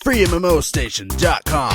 FreeMMOStation.com.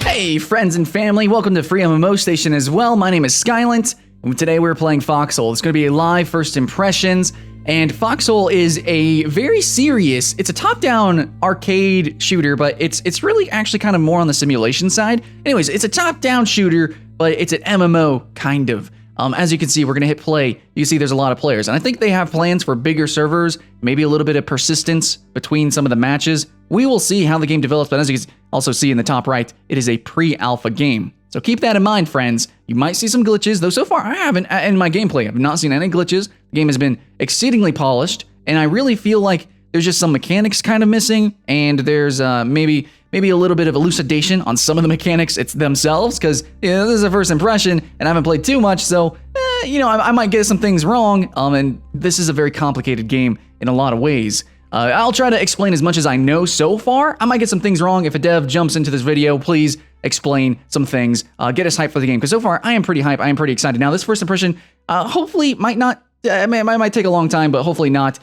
Hey friends and family, welcome to FreeMMOStation as well. My name is Skylent, and today we're playing Foxhole. It's going to be a live first impressions, and Foxhole is a very serious, it's a top-down arcade shooter, but it's really actually kind of more on the simulation side. Anyways, it's a top-down shooter, but it's an MMO, kind of. As you can see, we're going to hit play. You see there's a lot of players, and I think they have plans for bigger servers, maybe a little bit of persistence between some of the matches. We will see how the game develops, but as you can also see in the top right, it is a pre-alpha game. So keep that in mind, friends. You might see some glitches, though so far I haven't, in my gameplay, I've not seen any glitches. The game has been exceedingly polished, and I really feel like there's just some mechanics kind of missing, and there's maybe a little bit of elucidation on some of the mechanics themselves, because this is a first impression, and I haven't played too much, so, I might get some things wrong, and this is a very complicated game in a lot of ways. I'll try to explain as much as I know so far. I might get some things wrong. If a dev jumps into this video, please explain some things. Get us hyped for the game, because so far, I am pretty hyped. I am pretty excited. Now, this first impression, hopefully might not, it might take a long time, but hopefully not.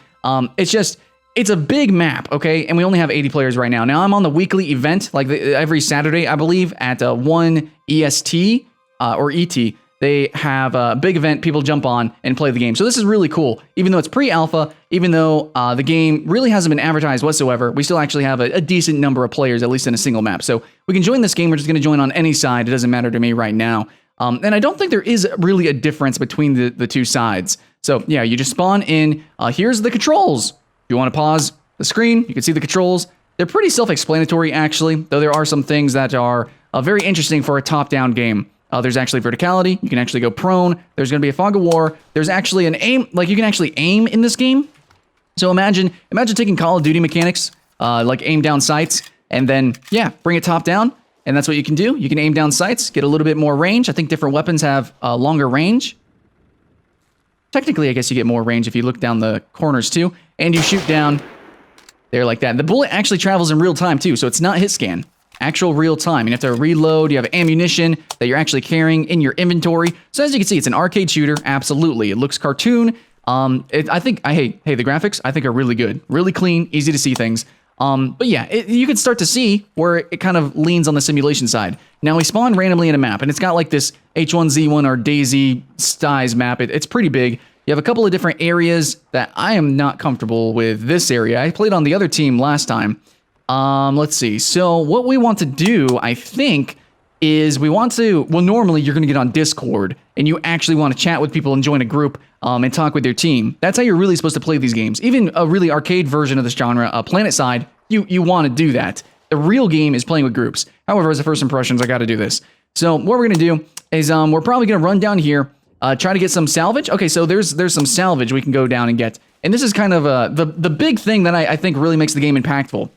It's a big map, okay? And we only have 80 players right now. Now, I'm on the weekly event, like every Saturday, I believe, at 1 EST or ET. They have a big event, people jump on and play the game. So this is really cool. Even though it's pre-alpha, even though the game really hasn't been advertised whatsoever, we still actually have a decent number of players, at least in a single map. So we can join this game. We're just going to join on any side. It doesn't matter to me right now. And I don't think there is really a difference between the two sides. So yeah, you just spawn in. Here's the controls. If you want to pause the screen, you can see the controls. They're pretty self-explanatory, actually, though there are some things that are very interesting for a top-down game. There's actually verticality. You can actually go prone. There's going to be a fog of war. There's actually an aim. Like, you can actually aim in this game. So imagine taking Call of Duty mechanics, like aim down sights, and then, yeah, bring it top down. And that's what you can do. You can aim down sights, get a little bit more range. I think different weapons have longer range. Technically, I guess you get more range if you look down the corners, too. And you shoot down there like that. And the bullet actually travels in real time, too, so it's not hit scan. Actual real time. You have to reload. You have ammunition that you're actually carrying in your inventory. So as you can see, it's an arcade shooter. Absolutely. It looks cartoon. Hey, the graphics, I think, are really good. Really clean, easy to see things. But yeah, you can start to see where it kind of leans on the simulation side. Now, we spawn randomly in a map, and it's got like this H1Z1 or Daisy size map. It's pretty big. You have a couple of different areas that I am not comfortable with this area. I played on the other team last time. Let's see. So what we want to do, I think, is we want to, well, normally you're going to get on Discord, and you actually want to chat with people and join a group, and talk with your team. That's how you're really supposed to play these games. Even a really arcade version of this genre, PlanetSide, you want to do that. The real game is playing with groups. However, as a first impressions, I got to do this. So what we're going to do is, we're probably going to run down here, try to get some salvage. Okay, so there's some salvage we can go down and get. And this is kind of the big thing that I think really makes the game impactful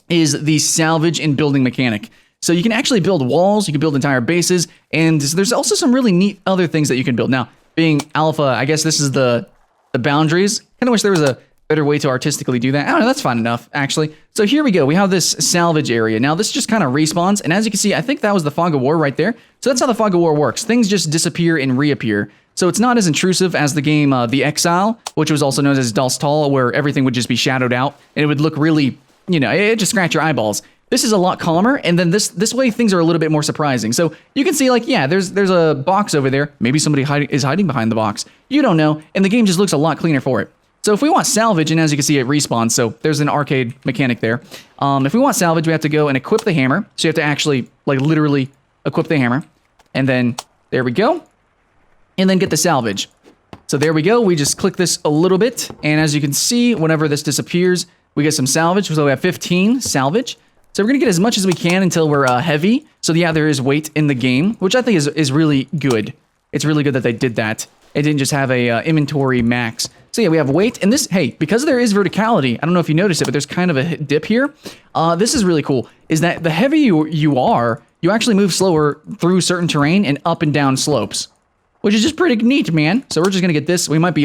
is the salvage and building mechanic. So you can actually build walls, you can build entire bases, and there's also some really neat other things that you can build. Now, being alpha, I guess this is the boundaries. Kind of wish there was a better way to artistically do that. I don't know, that's fine enough, actually. So here we go. We have this salvage area. Now, this just kind of respawns, and as you can see, I think that was the fog of war right there. So that's how the fog of war works. Things just disappear and reappear. So it's not as intrusive as the game The Exile, which was also known as Dostal, where everything would just be shadowed out, and it would look really, it just scratch your eyeballs. This is a lot calmer, and then this way things are a little bit more surprising. So you can see, like, yeah, there's a box over there. Maybe somebody is hiding behind the box. You don't know, and the game just looks a lot cleaner for it. So if we want salvage, and as you can see, it respawns, so there's an arcade mechanic there. If we want salvage, we have to go and equip the hammer. So you have to actually, like, literally equip the hammer. And then, there we go. And then get the salvage. So there we go. We just click this a little bit, and as you can see, whenever this disappears, we get some salvage. So we have 15 salvage. So we're going to get as much as we can until we're heavy. So yeah, there is weight in the game, which I think is really good. It's really good that they did that. It didn't just have a inventory max. So yeah, we have weight. And this, hey, because there is verticality, I don't know if you noticed it, but there's kind of a dip here. This is really cool, is that the heavier you are, you actually move slower through certain terrain and up and down slopes, which is just pretty neat, man. So we're just going to get this. We might be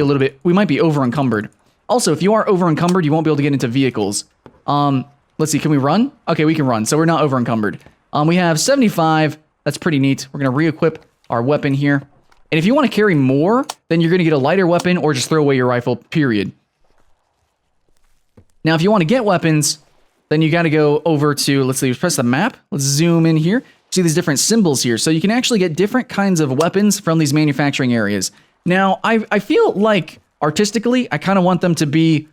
over encumbered. Also, if you are over encumbered, you won't be able to get into vehicles. Let's see, can we run? Okay, we can run, so we're not over encumbered. We have 75, that's pretty neat. We're gonna re-equip our weapon here. And if you wanna carry more, then you're gonna get a lighter weapon or just throw away your rifle, period. Now, if you want to get weapons, then you got to go over to, let's see, press the map. Let's zoom in here. See these different symbols here. So you can actually get different kinds of weapons from these manufacturing areas. Now, I feel like artistically, I kind of want them to be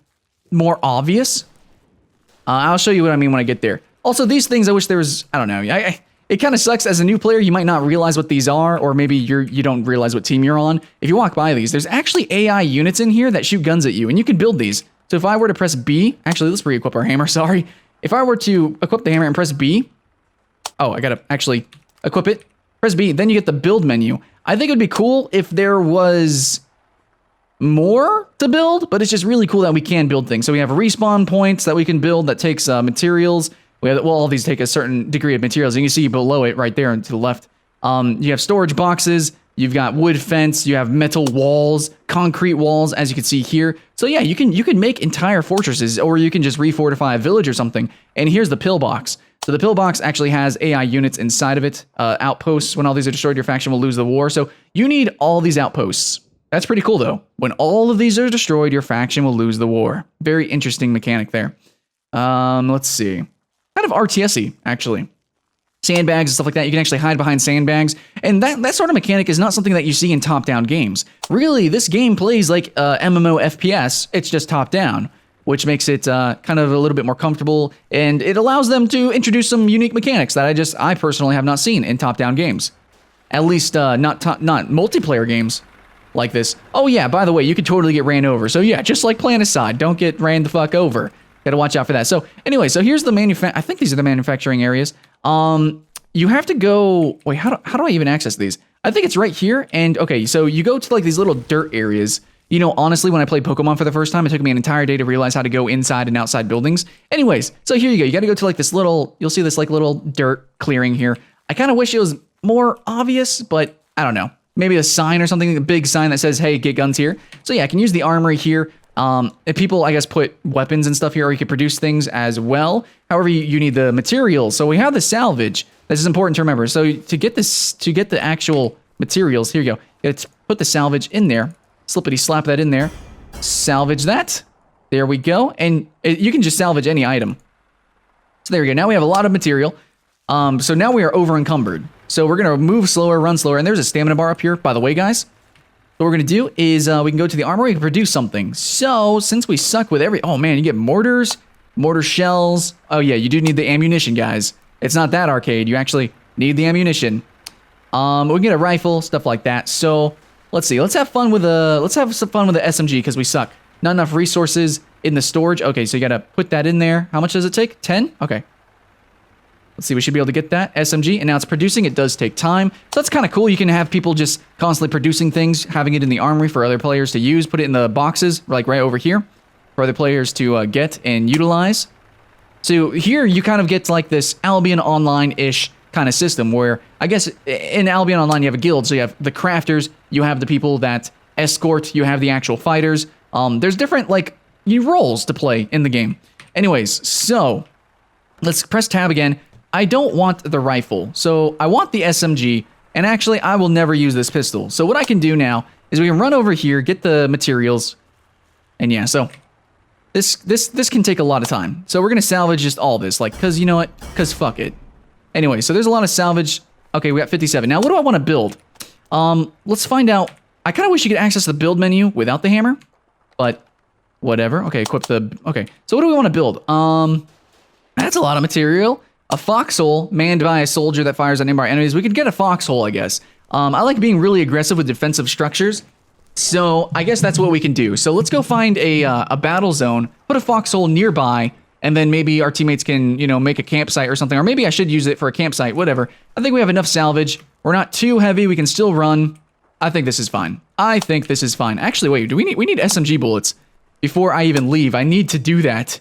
more obvious. I'll show you what I mean when I get there. Also, these things, I wish there was, I don't know. It kind of sucks as a new player. You might not realize what these are, or maybe you don't realize what team you're on. If you walk by these, there's actually AI units in here that shoot guns at you, and you can build these. So if I were to press B, actually, let's re-equip our hammer, sorry. If I were to equip the hammer and press B, oh, I gotta actually equip it. Press B, then you get the build menu. I think it'd be cool if there was more to build, but it's just really cool that we can build things. So we have respawn points that we can build that takes materials. Well, all these take a certain degree of materials. And you can see below it right there and to the left. You have storage boxes. You've got wood fence. You have metal walls, concrete walls, as you can see here. So yeah, you can make entire fortresses, or you can just refortify a village or something. And here's the pillbox. So the pillbox actually has AI units inside of it. Outposts. When all these are destroyed, your faction will lose the war. So you need all these outposts. That's pretty cool, though. When all of these are destroyed, your faction will lose the war. Very interesting mechanic there. Let's see. Kind of RTS-y, actually. Sandbags and stuff like that. You can actually hide behind sandbags. And that sort of mechanic is not something that you see in top-down games. Really, this game plays like MMO FPS. It's just top-down, which makes it kind of a little bit more comfortable. And it allows them to introduce some unique mechanics that I personally have not seen in top-down games. At least not multiplayer games like this. Oh yeah, by the way, you could totally get ran over. So yeah, just like Planetside, don't get ran the fuck over. Gotta watch out for that. So anyway, so here's the I think these are the manufacturing areas. You have to go, wait, how do I even access these? I think it's right here. And okay, so you go to like these little dirt areas. You know, honestly, when I played Pokemon for the first time, it took me an entire day to realize how to go inside and outside buildings. Anyways, so here you go. You gotta go to like this little, you'll see this like little dirt clearing here. I kind of wish it was more obvious, but I don't know. Maybe a sign or something, a big sign that says, hey, get guns here. So yeah, I can use the armory here. If people, I guess, put weapons and stuff here, or you can produce things as well. However, you need the materials. So we have the salvage. This is important to remember. So to get the actual materials, here you go. Let's put the salvage in there. Slippity slap that in there. Salvage that. There we go. And you can just salvage any item. So there we go. Now we have a lot of material. So now we are over encumbered. So we're gonna move slower, run slower, and there's a stamina bar up here, by the way, guys. What we're gonna do is we can go to the armory and produce something. So since we suck with oh man, you get mortars, mortar shells. Oh yeah, you do need the ammunition, guys. It's not that arcade. You actually need the ammunition. We can get a rifle, stuff like that. So let's see. Let's have fun with some fun with the SMG because we suck. Not enough resources in the storage. Okay, so you gotta put that in there. How much does it take? 10? Okay. Let's see, we should be able to get that SMG, and now it's producing. It does take time. So that's kind of cool. You can have people just constantly producing things, having it in the armory for other players to use, put it in the boxes, like right over here, for other players to get and utilize. So here you kind of get like this Albion Online-ish kind of system where, I guess, in Albion Online you have a guild, so you have the crafters, you have the people that escort, you have the actual fighters. There's different, like, roles to play in the game. Anyways, so let's press tab again. I don't want the rifle, so I want the SMG, and actually I will never use this pistol. So what I can do now is we can run over here, get the materials, and yeah, so this can take a lot of time. So we're gonna salvage just all this, like, cause you know what? Cause fuck it. Anyway, so there's a lot of salvage. Okay, we got 57. Now what do I want to build? Let's find out. I kind of wish you could access the build menu without the hammer, but whatever. Okay, equip the, okay. So what do we want to build? That's a lot of material. A foxhole manned by a soldier that fires on nearby enemies. We could get a foxhole, I guess. I like being really aggressive with defensive structures, so I guess that's what we can do. So let's go find a battle zone, put a foxhole nearby, and then maybe our teammates can, you know, make a campsite or something. Or maybe I should use it for a campsite, whatever. I think we have enough salvage. We're not too heavy. We can still run. I think this is fine. I think this is fine. Actually, wait, we need SMG bullets before I even leave. I need to do that.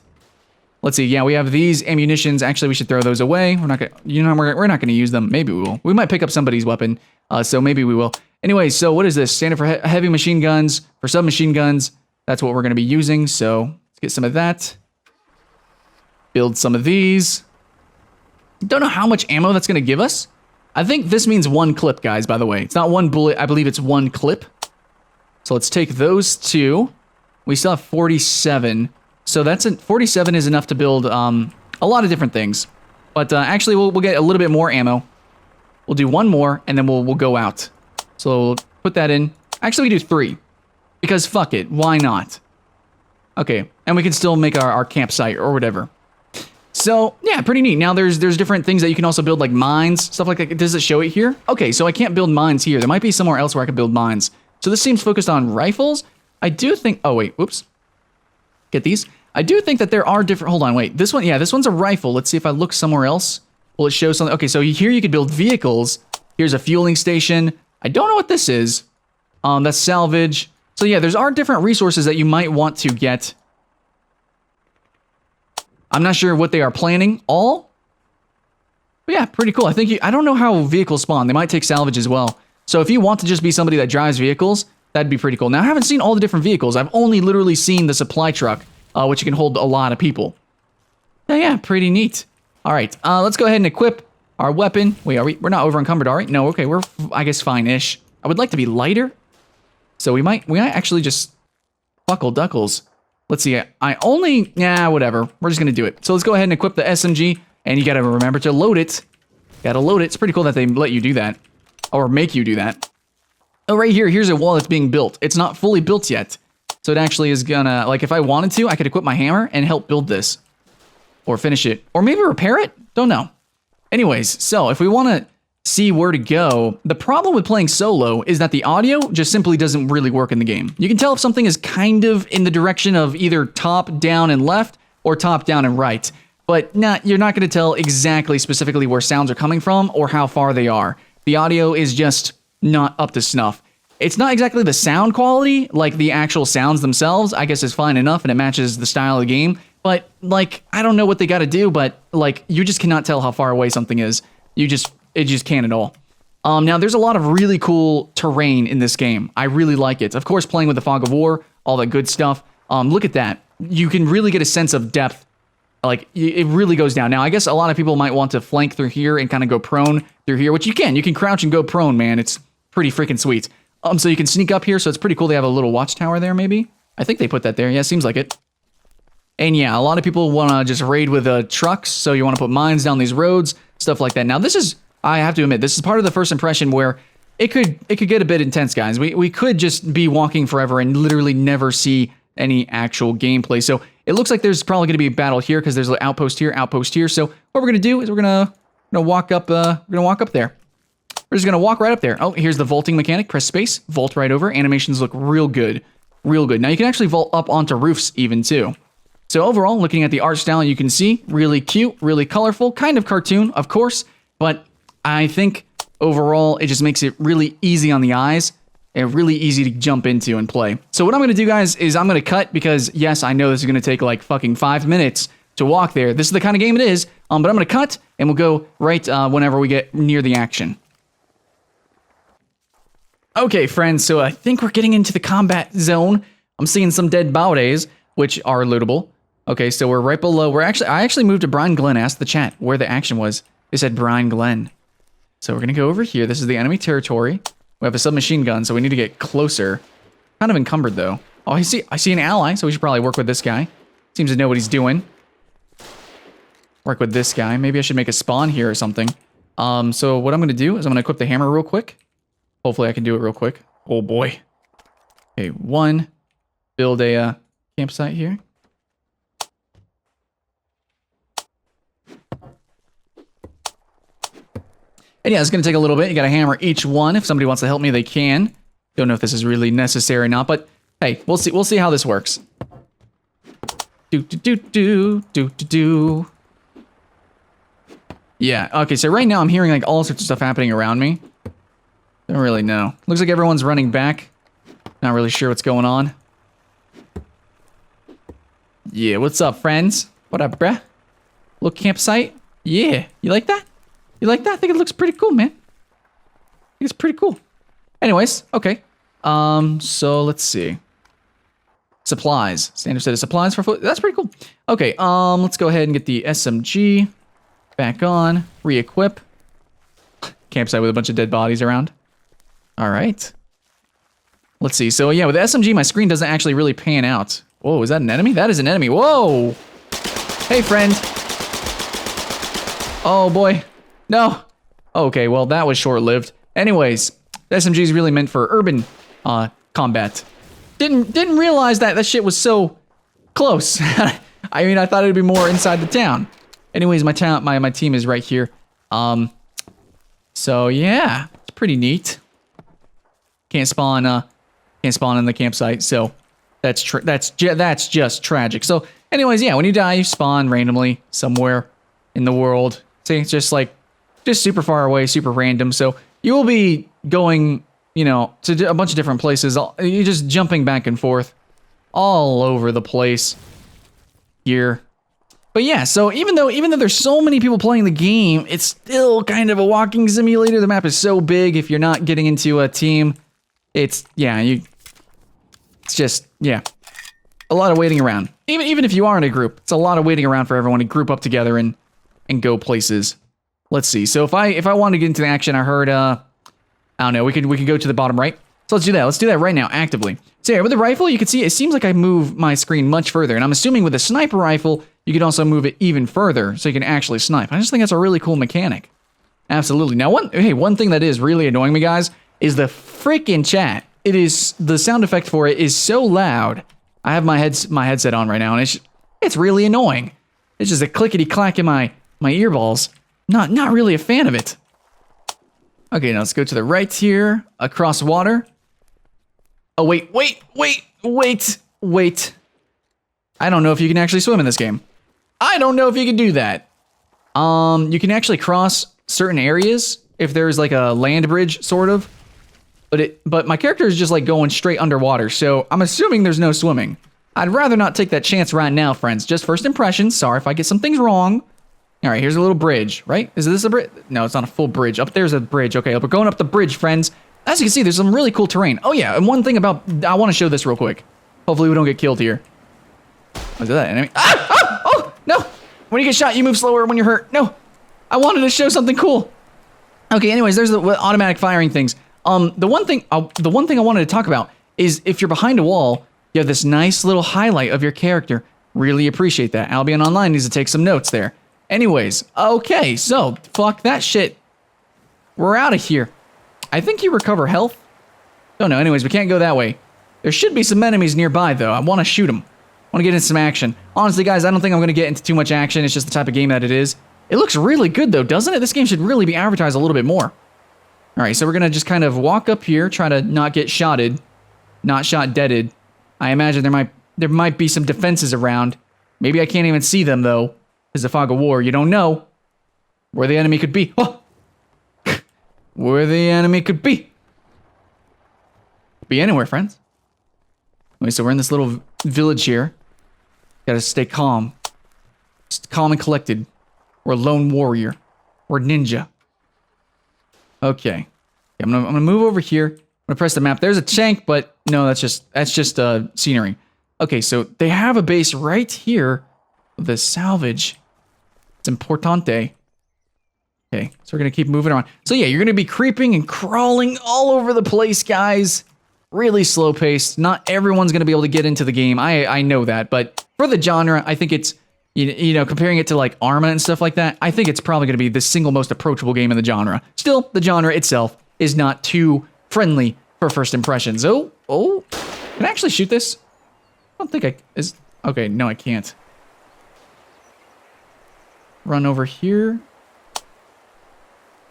Let's see. Yeah, we have these ammunitions. Actually, we should throw those away. We're not gonna, you know, we're not gonna use them. Maybe we will. We might pick up somebody's weapon. So maybe we will. Anyway, so what is this? Standard for heavy machine guns, for submachine guns. That's what we're gonna be using. So let's get some of that. Build some of these. Don't know how much ammo that's gonna give us. I think this means one clip, guys, by the way. It's not one bullet. I believe it's one clip. So let's take those two. We still have 47. So that's 47 is enough to build a lot of different things. But actually, we'll get a little bit more ammo. We'll do one more, and then we'll go out. So we'll put that in. Actually, we do 3. Because fuck it, why not? Okay, and we can still make our campsite or whatever. So, yeah, pretty neat. Now, there's different things that you can also build, like mines, stuff like that. Does it show it here? Okay, so I can't build mines here. There might be somewhere else where I can build mines. So this seems focused on rifles. I do think... Oh, wait, whoops. Get these. I do think that there are different... Hold on, wait. This one, yeah, this one's a rifle. Let's see if I look somewhere else. Will it show something? Okay, so here you could build vehicles. Here's a fueling station. I don't know what this is. That's salvage. So yeah, there's different resources that you might want to get. I'm not sure what they are planning all. But yeah, pretty cool. I think I don't know how vehicles spawn. They might take salvage as well. So if you want to just be somebody that drives vehicles, that'd be pretty cool. Now, I haven't seen all the different vehicles. I've only literally seen the supply truck, which can hold a lot of people. Yeah, pretty neat. All right, let's go ahead and equip our weapon. Wait, we're not over encumbered, are we? No, okay, we're, I guess, fine-ish. I would like to be lighter. So we might actually just buckle duckles. Let's see, whatever. We're just gonna do it. So let's go ahead and equip the SMG, and you gotta remember to load it. Gotta load it. It's pretty cool that they let you do that. Or make you do that. Oh, right here, here's a wall that's being built. It's not fully built yet. So it actually is gonna, like, if I wanted to, I could equip my hammer and help build this. Or finish it. Or maybe repair it? Don't know. Anyways, so if we want to see where to go, the problem with playing solo is that the audio just simply doesn't really work in the game. You can tell if something is kind of in the direction of either top, down, and left, or top, down, and right. But you're not going to tell exactly specifically where sounds are coming from or how far they are. The audio is just not up to snuff. It's not exactly the sound quality, like the actual sounds themselves, I guess is fine enough and it matches the style of the game. But, like, I don't know what they got to do, but, like, you just cannot tell how far away something is. It just can't at all. Now, there's a lot of really cool terrain in this game. I really like it. Of course, playing with the Fog of War, all that good stuff. Look at that. You can really get a sense of depth. Like, it really goes down. Now, I guess a lot of people might want to flank through here and kind of go prone through here, which you can. You can crouch and go prone, man. It's pretty freaking sweet. So you can sneak up here, so it's pretty cool. They have a little watchtower there, maybe? I think they put that there. Yeah, seems like it. And yeah, a lot of people want to just raid with trucks, so you want to put mines down these roads, stuff like that. Now, this is, I have to admit, this is part of the first impression where it could get a bit intense, guys. We could just be walking forever and literally never see any actual gameplay. So it looks like there's probably going to be a battle here because there's an outpost here. So what we're going to do is we're going to walk up. We're going to walk up there. We're just going to walk right up there. Oh, here's the vaulting mechanic. Press space, vault right over. Animations look real good, real good. Now you can actually vault up onto roofs even too. So overall, looking at the art style, you can see really cute, really colorful, kind of cartoon, of course, but I think overall it just makes it really easy on the eyes and really easy to jump into and play. So what I'm going to do, guys, is I'm going to cut because, yes, I know this is going to take like fucking 5 minutes to walk there. This is the kind of game it is, but I'm going to cut and we'll go right whenever we get near the action. Okay, friends, so I think we're getting into the combat zone. I'm seeing some dead bodies, which are lootable. Okay, so we're right below. I actually moved to Brine Glen. Asked the chat where the action was. They said Brine Glen. So we're gonna go over here. This is the enemy territory. We have a submachine gun, so we need to get closer. Kind of encumbered though. Oh, I see an ally, so we should probably work with this guy. Seems to know what he's doing. Work with this guy. Maybe I should make a spawn here or something. So what I'm gonna do is I'm gonna equip the hammer real quick. Hopefully I can do it real quick. Oh boy. Okay, one. Build a campsite here. And yeah, it's going to take a little bit. You got to hammer each one. If somebody wants to help me, they can. Don't know if this is really necessary or not, but hey, we'll see. We'll see how this works. Yeah, okay, so right now I'm hearing like all sorts of stuff happening around me. Don't really know. Looks like everyone's running back. Not really sure what's going on. Yeah, what's up, friends? What up, bruh? Little campsite? Yeah, you like that? You like that? I think it looks pretty cool, man. I think it's pretty cool. Anyways, okay. So let's see. Supplies. Standard set of supplies for foot. That's pretty cool. Okay, let's go ahead and get the SMG back on. Re-equip. Campsite with a bunch of dead bodies around. All right. Let's see. So yeah, with the SMG, my screen doesn't actually really pan out. Whoa, is that an enemy? That is an enemy. Whoa! Hey, friend. Oh, boy. No. Okay, well, that was short-lived. Anyways, the SMG is really meant for urban combat. Didn't realize that shit was so close. I mean, I thought it'd be more inside the town. Anyways, my team is right here. So yeah, it's pretty neat. Can't spawn in the campsite, so that's just tragic. So, anyways, yeah, when you die, you spawn randomly somewhere in the world. See, it's just super far away, super random. So you will be going, you know, to a bunch of different places. You're just jumping back and forth all over the place here. But yeah, so even though there's so many people playing the game, it's still kind of a walking simulator. The map is so big. If you're not getting into a team, it's just a lot of waiting around. Even if you are in a group, it's a lot of waiting around for everyone to group up together and go places. Let's see. So if I want to get into the action, I heard I don't know, we could go to the bottom right. So let's do that. Let's do that right now, actively. So yeah, with the rifle, you can see it seems like I move my screen much further, and I'm assuming with a sniper rifle, you can also move it even further, so you can actually snipe. I just think that's a really cool mechanic. Absolutely. Now, one thing that is really annoying me, guys, is the freaking chat. The sound effect for it is so loud. I have my headset on right now, and it's really annoying. It's just a clickety clack in my earballs. Not really a fan of it. Okay, now let's go to the right here, across water. Oh, wait. I don't know if you can actually swim in this game. I don't know if you can do that. You can actually cross certain areas if there's like a land bridge, sort of. But my character is just like going straight underwater, so I'm assuming there's no swimming. I'd rather not take that chance right now, friends. Just first impressions. Sorry if I get some things wrong. All right, here's a little bridge, right? Is this a bridge? No, it's not a full bridge. Up there's a bridge. Okay, we're going up the bridge, friends. As you can see, there's some really cool terrain. Oh yeah, and one thing I want to show this real quick. Hopefully we don't get killed here. Oh, is that an enemy? Ah! Oh, no! When you get shot, you move slower when you're hurt. No! I wanted to show something cool. Okay, anyways, there's the automatic firing things. The one thing I wanted to talk about is if you're behind a wall, you have this nice little highlight of your character. Really appreciate that. Albion Online needs to take some notes there. Anyways, okay, so fuck that shit. We're out of here. I think you recover health. Don't know. Anyways, we can't go that way. There should be some enemies nearby, though. I want to shoot them. I want to get into some action. Honestly, guys, I don't think I'm going to get into too much action. It's just the type of game that it is. It looks really good, though, doesn't it? This game should really be advertised a little bit more. All right, so we're going to just kind of walk up here, try to not get shotted. Not shot deaded. I imagine there might be some defenses around. Maybe I can't even see them, though. It's a fog of war. You don't know where the enemy could be. Oh! Where the enemy could be. Be anywhere, friends. Okay, so we're in this little village here. Gotta stay calm. Just calm and collected. We're a lone warrior. We're ninja. Okay. I'm gonna move over here. I'm gonna press the map. There's a tank, but no, that's just scenery. Okay, so they have a base right here. The salvage. It's importante. Okay, so we're gonna keep moving around. So yeah, you're gonna be creeping and crawling all over the place, guys. Really slow paced. Not everyone's gonna be able to get into the game. I know that, but for the genre, I think it's you know, comparing it to like Arma and stuff like that, I think it's probably gonna be the single most approachable game in the genre. Still, the genre itself is not too friendly for first impressions. Oh, can I actually shoot this? I don't think I is. Okay, no, I can't. Run over here.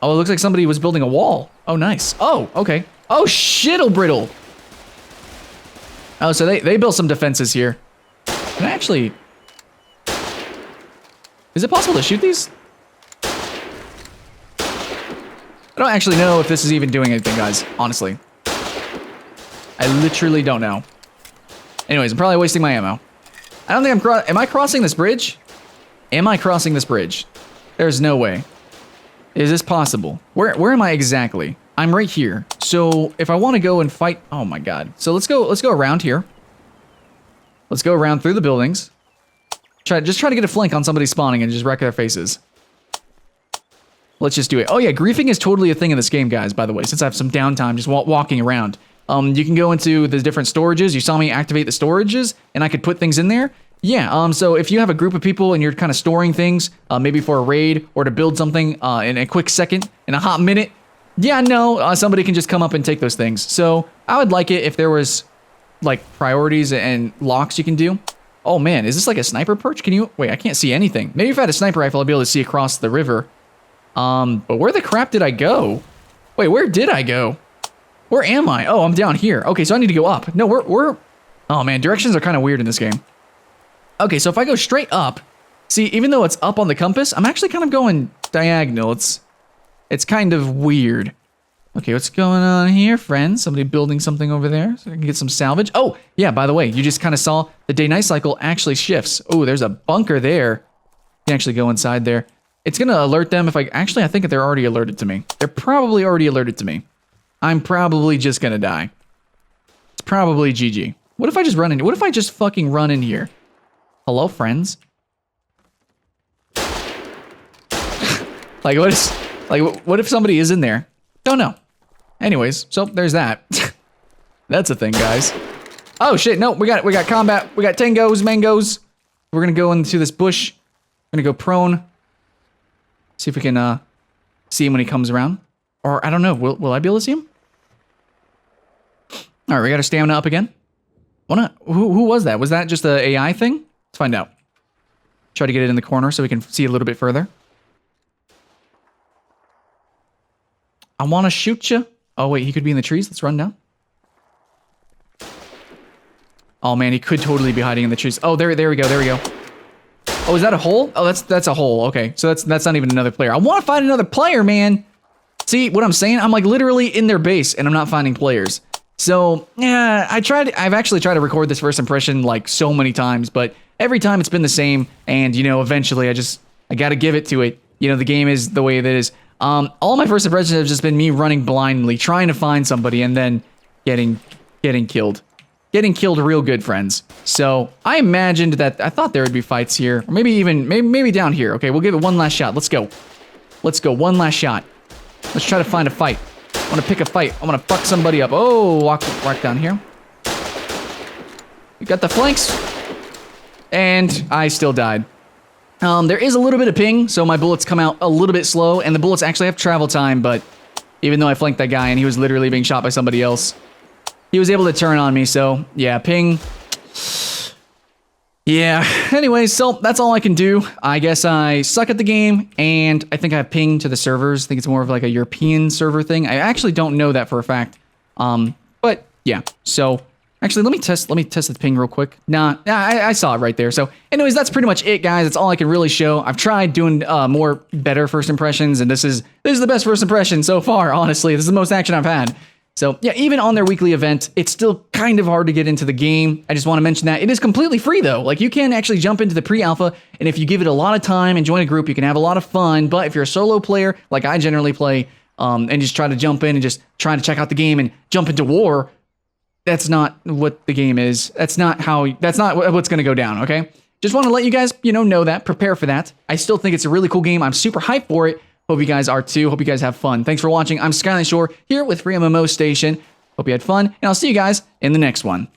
Oh, it looks like somebody was building a wall. Oh, nice. Oh, okay. Oh, shittle brittle. Oh, so they built some defenses here. Can I actually... Is it possible to shoot these? I don't actually know if this is even doing anything, guys. Honestly. I literally don't know. Anyways, I'm probably wasting my ammo. I don't think am I crossing this bridge? Am I crossing this bridge? There's no way. Is this possible? Where am I exactly? I'm right here. So if I want to go and fight, oh my god. So let's go around here. Let's go around through the buildings. Just try to get a flank on somebody spawning and just wreck their faces. Let's just do it. Oh yeah, griefing is totally a thing in this game, guys, by the way, since I have some downtime just walking around. You can go into the different storages. You saw me activate the storages, and I could put things in there. Yeah, so if you have a group of people and you're kind of storing things, maybe for a raid or to build something in a quick second, in a hot minute, yeah, no, somebody can just come up and take those things. So I would like it if there was like priorities and locks you can do. Oh man, is this like a sniper perch? Can you, wait, I can't see anything. Maybe if I had a sniper rifle, I'd be able to see across the river. But where the crap did I go? Wait, where did I go? Where am I? Oh, I'm down here. Okay, so I need to go up. No, we're, oh man, directions are kind of weird in this game. Okay, so if I go straight up, see, even though it's up on the compass, I'm actually kind of going diagonal. It's kind of weird. Okay, what's going on here, friends? Somebody building something over there so I can get some salvage. Oh, yeah, by the way, you just kind of saw the day-night cycle actually shifts. Oh, there's a bunker there. You can actually go inside there. It's going to alert them if I think they're already alerted to me. They're probably already alerted to me. I'm probably just going to die. It's probably GG. What if I just run in? What if I just fucking run in here? Hello, friends. Like, what if somebody is in there? Don't know. Anyways, so there's that. That's a thing, guys. Oh shit, no, we got combat. We got tangos, mangoes. We're gonna go into this bush. We're gonna go prone. See if we can see him when he comes around. Or I don't know, will I be able to see him? Alright, we got our stamina up again. Who was that? Was that just the AI thing? Let's find out. Try to get it in the corner so we can see a little bit further. I want to shoot you. Oh, wait, he could be in the trees. Let's run down. Oh, man, he could totally be hiding in the trees. Oh, there we go. There we go. Oh, is that a hole? Oh, that's a hole. Okay, so that's not even another player. I want to find another player, man. See what I'm saying? I'm like literally in their base, and I'm not finding players. So, yeah, I've actually tried to record this first impression like so many times, but every time it's been the same, and, you know, eventually I got to give it to it. You know, the game is the way it is. All my first impressions have just been me running blindly, trying to find somebody, and then getting killed. Getting killed real good, friends. So, I imagined that, I thought there would be fights here, or maybe down here. Okay, we'll give it one last shot. Let's go. Let's go, one last shot. Let's try to find a fight. I want to pick a fight. I want to fuck somebody up. Oh, walk down here. We got the flanks. And I still died. There is a little bit of ping, so my bullets come out a little bit slow, and the bullets actually have travel time, but even though I flanked that guy and he was literally being shot by somebody else, he was able to turn on me, so yeah, ping. Yeah, anyways, so that's all I can do. I guess I suck at the game, and I think I have ping to the servers. I think it's more of like a European server thing. I actually don't know that for a fact. But yeah, so actually, let me test the ping real quick. Nah, I saw it right there. So anyways, that's pretty much it, guys. That's all I can really show. I've tried doing better first impressions, and this is the best first impression so far, honestly. This is the most action I've had. So yeah, even on their weekly event, it's still kind of hard to get into the game. I just want to mention that. It is completely free though. Like you can actually jump into the pre-alpha, and if you give it a lot of time and join a group, you can have a lot of fun. But if you're a solo player, like I generally play, and just try to jump in and just try to check out the game and jump into war, that's not what the game is. That's not what's going to go down, okay? Just want to let you guys, know that, prepare for that. I still think it's a really cool game. I'm super hyped for it. Hope you guys are too. Hope you guys have fun. Thanks for watching. I'm Skyline Shore here with FreeMMOStation. Hope you had fun, and I'll see you guys in the next one.